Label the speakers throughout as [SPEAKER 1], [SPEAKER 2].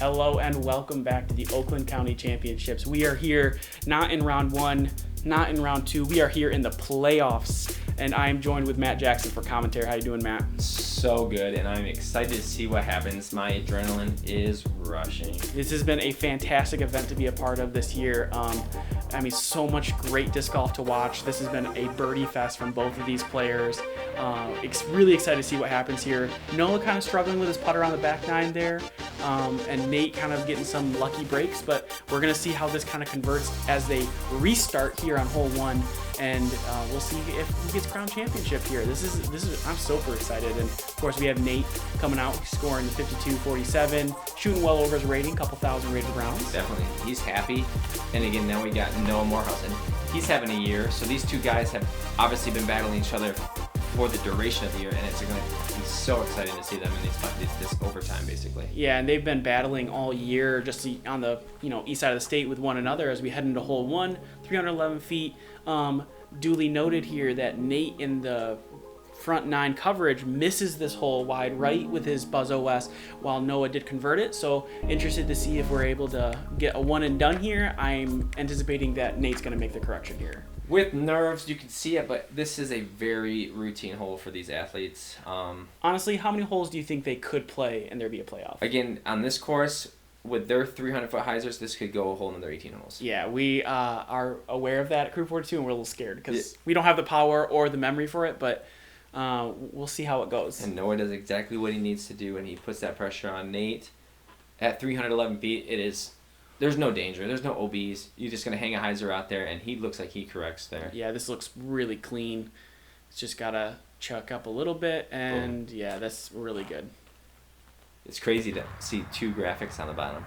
[SPEAKER 1] Hello and welcome back to the Oakland County Championships. We are here not in round one, not in round two. We are here in the playoffs, and I am joined with Matt Jackson for commentary. How you doing, Matt?
[SPEAKER 2] So good, and I'm excited to see what happens. My adrenaline is rushing.
[SPEAKER 1] This has been a fantastic event to be a part of this year. So much great disc golf to watch. This has been a birdie fest from both of these players. Really excited to see what happens here. Noah kind of struggling with his putter on the back nine there, and Nate kind of getting some lucky breaks, but we're going to see how this kind of converts as they restart here on hole one, and we'll see if he gets crown championship here. This is I'm super excited, and of course we have Nate coming out scoring the 52-47, shooting well over his rating, couple thousand rated rounds.
[SPEAKER 2] Definitely, he's happy, and again now we got Noah Moorehouse, and he's having a year. So these two guys have obviously been battling each other for the duration of the year, and it's going to be so exciting to see them in this overtime, basically.
[SPEAKER 1] Yeah, and they've been battling all year just on the east side of the state with one another as we head into hole one, 311 feet. Duly noted here that Nate in the front nine coverage misses this hole wide right with his Buzz OS, while Noah did convert it. So interested to see if we're able to get a one and done here. I'm anticipating that Nate's going to make the correction here.
[SPEAKER 2] With nerves, you can see it, but this is a very routine hole for these athletes.
[SPEAKER 1] Honestly, how many holes do you think they could play and there be a playoff?
[SPEAKER 2] Again, on this course, with their 300-foot hyzers, this could go a whole another 18 holes.
[SPEAKER 1] Yeah, we are aware of that at Crew 42, and we're a little scared because we don't have the power or the memory for it, but we'll see how it goes.
[SPEAKER 2] And Noah does exactly what he needs to do, and he puts that pressure on Nate. At 311 feet, there's no danger. There's no OBs. You're just going to hang a hyzer out there, and he looks like he corrects there.
[SPEAKER 1] Yeah, this looks really clean. It's just got to chuck up a little bit, and yeah, that's really good.
[SPEAKER 2] It's crazy to see two graphics on the bottom.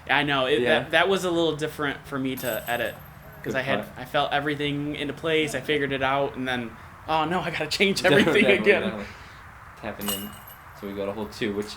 [SPEAKER 1] I know. That was a little different for me to edit because I felt everything into place. I figured it out, and then, oh no, I got to change everything again.
[SPEAKER 2] Tapping in. So we go to hole two, which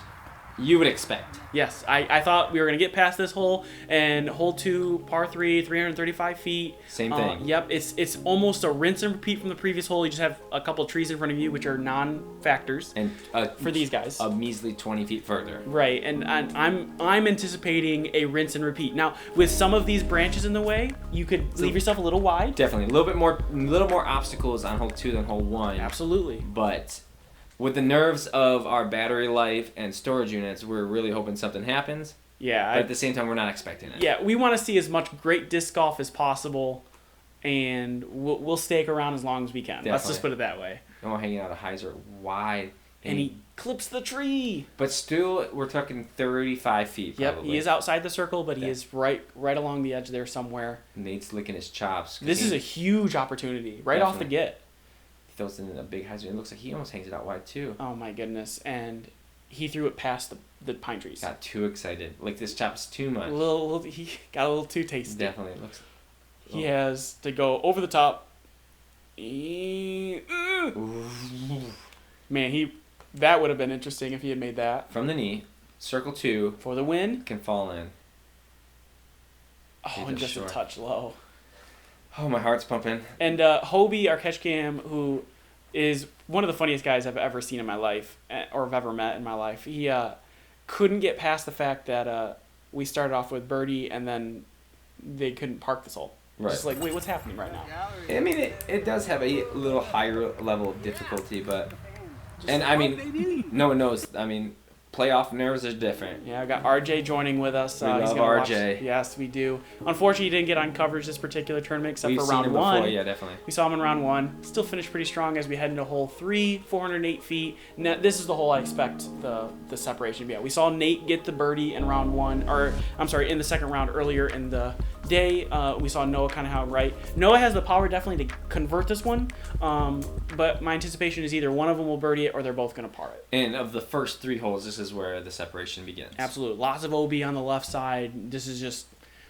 [SPEAKER 2] you would expect.
[SPEAKER 1] Yes, I thought we were going to get past this hole, and hole two, par 3, 335 feet.
[SPEAKER 2] Same thing.
[SPEAKER 1] Yep, it's almost a rinse and repeat from the previous hole. You just have a couple of trees in front of you, which are non-factors
[SPEAKER 2] and
[SPEAKER 1] for these guys.
[SPEAKER 2] A measly 20 feet further.
[SPEAKER 1] Right, and I'm anticipating a rinse and repeat. Now, with some of these branches in the way, you could leave yourself a little wide.
[SPEAKER 2] Definitely, a little more obstacles on hole two than hole one.
[SPEAKER 1] Absolutely.
[SPEAKER 2] But with the nerves of our battery life and storage units, we're really hoping something happens.
[SPEAKER 1] Yeah.
[SPEAKER 2] But at the same time, we're not expecting it.
[SPEAKER 1] Yeah, we want to see as much great disc golf as possible, and we'll stake around as long as we can. Definitely. Let's just put it that way.
[SPEAKER 2] And we're hanging out a hyzer wide.
[SPEAKER 1] And he clips the tree.
[SPEAKER 2] But still, we're talking 35 feet probably.
[SPEAKER 1] Yep, he is outside the circle, but he is right along the edge there somewhere.
[SPEAKER 2] Nate's licking his chops.
[SPEAKER 1] This is a huge opportunity off the get.
[SPEAKER 2] Throws in a big hyzer. It looks like he almost hangs it out wide too.
[SPEAKER 1] Oh my goodness! And he threw it past the pine trees.
[SPEAKER 2] Got too excited. Like this chops too much.
[SPEAKER 1] He got a little too tasty.
[SPEAKER 2] Definitely looks.
[SPEAKER 1] He has to go over the top. Man, that would have been interesting if he had made that
[SPEAKER 2] from the knee. Circle two
[SPEAKER 1] for the win.
[SPEAKER 2] Can fall in.
[SPEAKER 1] Oh, and just a touch low.
[SPEAKER 2] Oh, my heart's pumping.
[SPEAKER 1] And Hobie, our catch cam, who is one of the funniest guys I've ever seen in my life, or have ever met in my life, he couldn't get past the fact that we started off with birdie and then they couldn't park this hole. Right. Just like, wait, what's happening right now?
[SPEAKER 2] I mean, it does have a little higher level of difficulty, but... no one knows. I mean... Playoff nerves are different.
[SPEAKER 1] Yeah, I got RJ joining with us.
[SPEAKER 2] We love RJ.
[SPEAKER 1] Watch. Yes, we do. Unfortunately, he didn't get on coverage this particular tournament except for round one.
[SPEAKER 2] Before. Yeah, definitely.
[SPEAKER 1] We saw him in round one. Still finished pretty strong as we head into hole 3, 408 feet. Now, this is the hole I expect the separation to be at. We saw Nate get the birdie in round one, in the second round earlier in the day. We saw Noah kind of have it right. Noah has the power definitely to convert this one, but my anticipation is either one of them will birdie it or they're both going to par it.
[SPEAKER 2] And of the first 3 holes, this is where the separation begins.
[SPEAKER 1] Absolutely. Lots of OB on the left side. This is just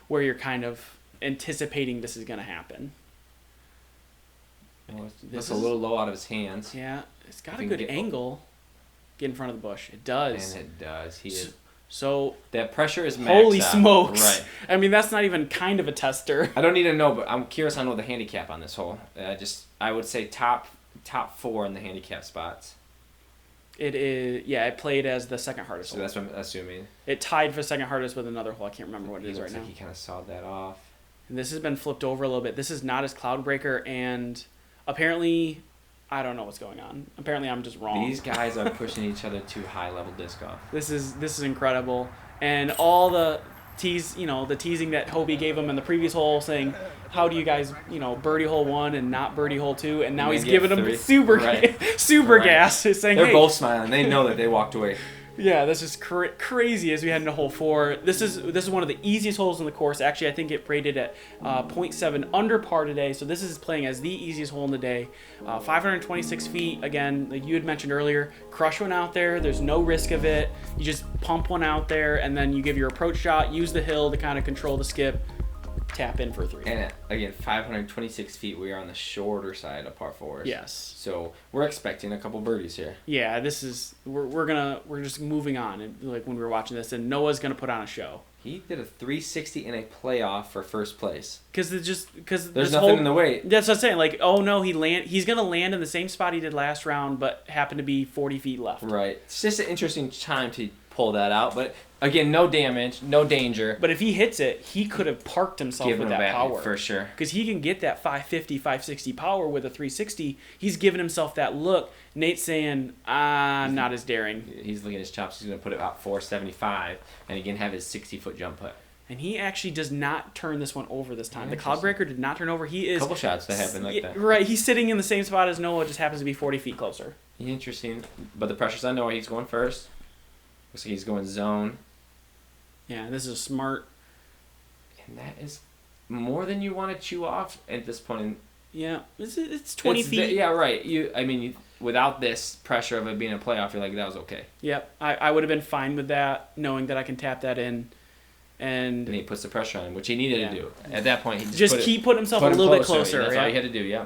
[SPEAKER 1] where you're kind of anticipating this is going to happen.
[SPEAKER 2] Well, it's a little low out of his hands.
[SPEAKER 1] Yeah, it's got a good angle. Get in front of the bush. It does.
[SPEAKER 2] And it does. He is.
[SPEAKER 1] So
[SPEAKER 2] that pressure is maxed
[SPEAKER 1] holy
[SPEAKER 2] out.
[SPEAKER 1] Smokes!
[SPEAKER 2] Right.
[SPEAKER 1] I mean, that's not even kind of a tester.
[SPEAKER 2] I don't need to know, but I'm curious on what the handicap on this hole. I would say top 4 in the handicap spots.
[SPEAKER 1] It is, yeah, it played as the second hardest
[SPEAKER 2] So
[SPEAKER 1] hole.
[SPEAKER 2] that's what I'm assuming.
[SPEAKER 1] It tied for second hardest with another hole. I can't remember what it is right
[SPEAKER 2] Looks
[SPEAKER 1] now.
[SPEAKER 2] like he kind of sawed that off.
[SPEAKER 1] And this has been flipped over a little bit. This is not his Cloudbreaker, and apparently, I don't know what's going on. Apparently, I'm just wrong.
[SPEAKER 2] These guys are pushing each other to high-level disc golf.
[SPEAKER 1] This is incredible, and all the the teasing that Hobie gave him in the previous hole, saying, "How do you guys, birdie hole 1 and not birdie hole 2?" And now he's giving them super
[SPEAKER 2] Right.
[SPEAKER 1] gas, saying,
[SPEAKER 2] They're
[SPEAKER 1] "Hey."
[SPEAKER 2] both smiling. They know that they walked away.
[SPEAKER 1] Yeah, that's just crazy as we head into hole 4. This is one of the easiest holes in the course. Actually, I think it rated at 0.7 under par today. So this is playing as the easiest hole in the day. 526 feet. Again, like you had mentioned earlier, crush one out there. There's no risk of it. You just pump one out there, and then you give your approach shot. Use the hill to kind of control the skip. Tap in for 3.
[SPEAKER 2] And again, 526 feet. We are on the shorter side of par 4s.
[SPEAKER 1] Yes.
[SPEAKER 2] So we're expecting a couple birdies here.
[SPEAKER 1] Yeah, this is we're just moving on. And like when we were watching this, and Noah's gonna put on a show.
[SPEAKER 2] He did a 360 in a playoff for first place.
[SPEAKER 1] Because
[SPEAKER 2] There's nothing in the way.
[SPEAKER 1] That's what I'm saying. Like, oh no, he's gonna land in the same spot he did last round, but happened to be 40 feet left.
[SPEAKER 2] Right. It's just an interesting time to pull that out, but again, no damage, no danger.
[SPEAKER 1] But if he hits it, he could have parked himself with that power.
[SPEAKER 2] For sure.
[SPEAKER 1] Because he can get that 550, 560 power with a 360. He's giving himself that look. Nate's saying, I'm not as daring.
[SPEAKER 2] He's looking at his chops. He's going to put it out 475 and again have his 60-foot jump putt.
[SPEAKER 1] And he actually does not turn this one over this time. The Cloudbreaker did not turn over. He is
[SPEAKER 2] a couple shots that happen like that.
[SPEAKER 1] Right. He's sitting in the same spot as Noah, just happens to be 40 feet closer.
[SPEAKER 2] Interesting. But the pressure's on Noah. He's going first. Looks like he's going zone.
[SPEAKER 1] Yeah, this is smart.
[SPEAKER 2] And that is more than you want to chew off at this point.
[SPEAKER 1] Yeah, it's 20 feet.
[SPEAKER 2] Yeah, right. Without this pressure of it being a playoff, you're like, that was okay.
[SPEAKER 1] Yep, I would have been fine with that, knowing that I can tap that in. And
[SPEAKER 2] he puts the pressure on him, which he needed to do. At that point, he
[SPEAKER 1] just keep putting himself a little bit closer.
[SPEAKER 2] That's all he had to do, yeah.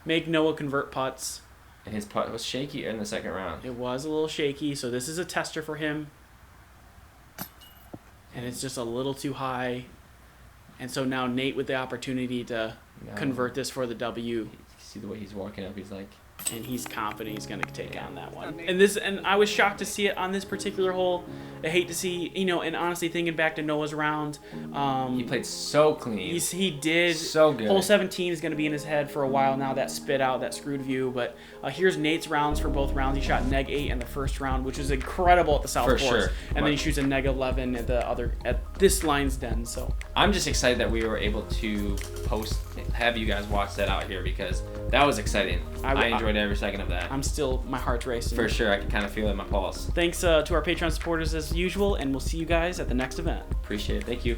[SPEAKER 1] Make Noah convert putts.
[SPEAKER 2] And his putt was shaky in the second round.
[SPEAKER 1] It was a little shaky, so this is a tester for him. And it's just a little too high. And so now Nate with the opportunity to convert this for the W.
[SPEAKER 2] You see the way he's walking up, he's like...
[SPEAKER 1] And he's confident he's going to take on that one. And I was shocked to see it on this particular hole. I hate to see, and honestly thinking back to Noah's round.
[SPEAKER 2] He played so clean.
[SPEAKER 1] He did.
[SPEAKER 2] So good.
[SPEAKER 1] Hole 17 is going to be in his head for a while now, that spit out, that screwed view. But here's Nate's rounds for both rounds. He shot -8 in the first round, which was incredible at the South Course.
[SPEAKER 2] Sure.
[SPEAKER 1] And then he shoots a -11 at this Lions Den. So
[SPEAKER 2] I'm just excited that we were able to have you guys watch that out here because that was exciting. I enjoyed every second of that.
[SPEAKER 1] My heart's racing.
[SPEAKER 2] For sure, I can kind of feel it in my pulse.
[SPEAKER 1] Thanks to our Patreon supporters as usual, and we'll see you guys at the next event.
[SPEAKER 2] Appreciate it. Thank you.